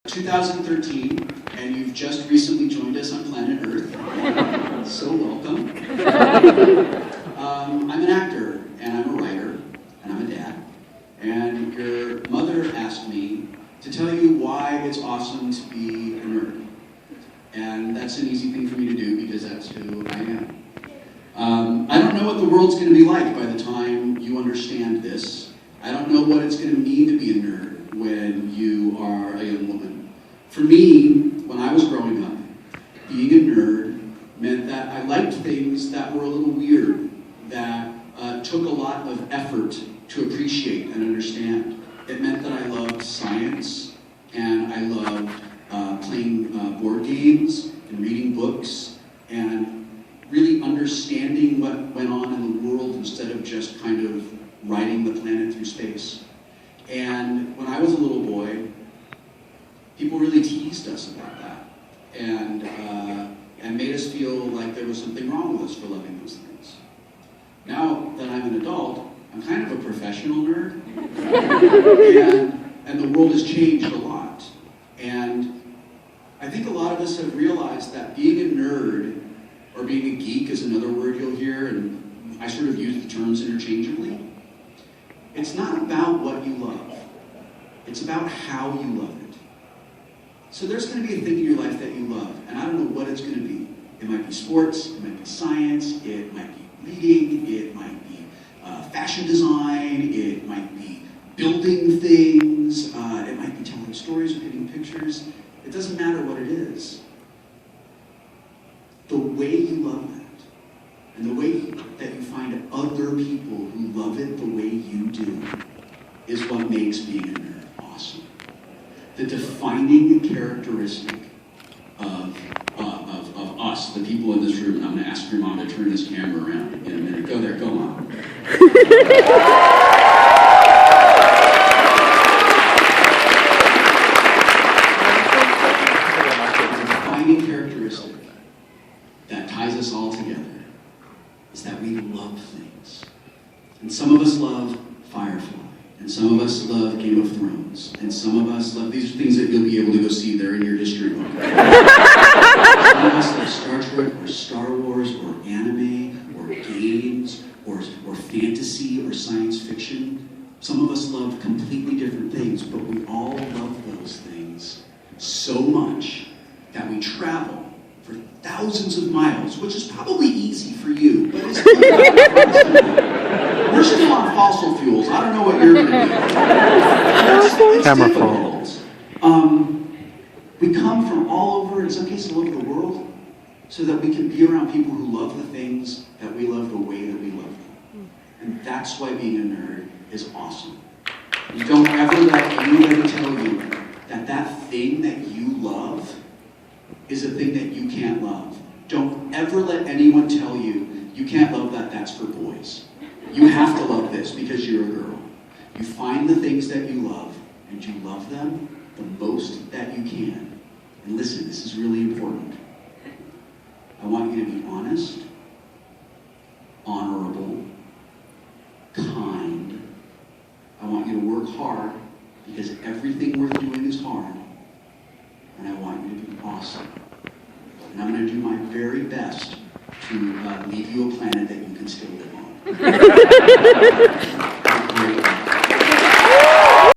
2013, and you've just recently joined us on planet Earth. So welcome. I'm an actor, and I'm a writer, and I'm a dad. And your mother asked me to tell you why it's awesome to be a nerd. And that's an easy thing for me to do because that's who I am. I don't know what the world's going to be like by the time you understand this. I don't know what it's going to mean to be a nerd when you are a young woman. For me, when I was growing up, being a nerd meant that I liked things that were a little weird, that took a lot of effort to appreciate and understand. It meant that I loved science, and I loved playing board games and reading books, and really understanding what went on in the world instead of just kind of riding the planet through space. And when I was a little boy, people really teased us about that and made us feel like there was something wrong with us for loving those things. Now that I'm an adult, I'm kind of a professional nerd, and the world has changed a lot. And I think a lot of us have realized that being a nerd, or being a geek is another word you'll hear, and I sort of use the terms interchangeably. It's not about what you love. It's about how you love it. So there's going to be a thing in your life that you love, and I don't know what it's going to be. It might be sports, it might be science, it might be reading, it might be fashion design, it might be building things, it might be telling stories or getting pictures. It doesn't matter what it is. The way you love that, and the way that you find other people who love it the way you do, is what makes being a nerd awesome. The defining characteristic of us, the people in this room, and I'm going to ask your mom to turn this camera around in a minute. Go there, go on. The defining characteristic that ties us all together is that we love things. And some of us love Firefly, and some of us love Game of Thrones, and some of us love, these are things that you'll be able to go see, they're in your history book. Some of us love Star Trek, or Star Wars, or anime, or games, or fantasy, or science fiction. Some of us love completely different things, but we all love those things so much that we travel for thousands of miles, which is probably easy for you, but it's we're still on fossil fuels. I don't know what you're going to do. It's difficult. We come from all over, in some cases all over the world, so that we can be around people who love the things that we love the way that we love them. And that's why being a nerd is awesome. You don't ever let anybody tell you that that thing that you love is a thing that you can't love. Don't ever let anyone tell you you can't love that, that's for boys. You have to love this because you're a girl. You find the things that you love, and you love them the most that you can. And listen, this is really important. I want you to be honest, honorable, kind. I want you to work hard because everything worth doing is hard. And I want you to be awesome. And I'm going to do my very best to leave you a planet that you can still live on.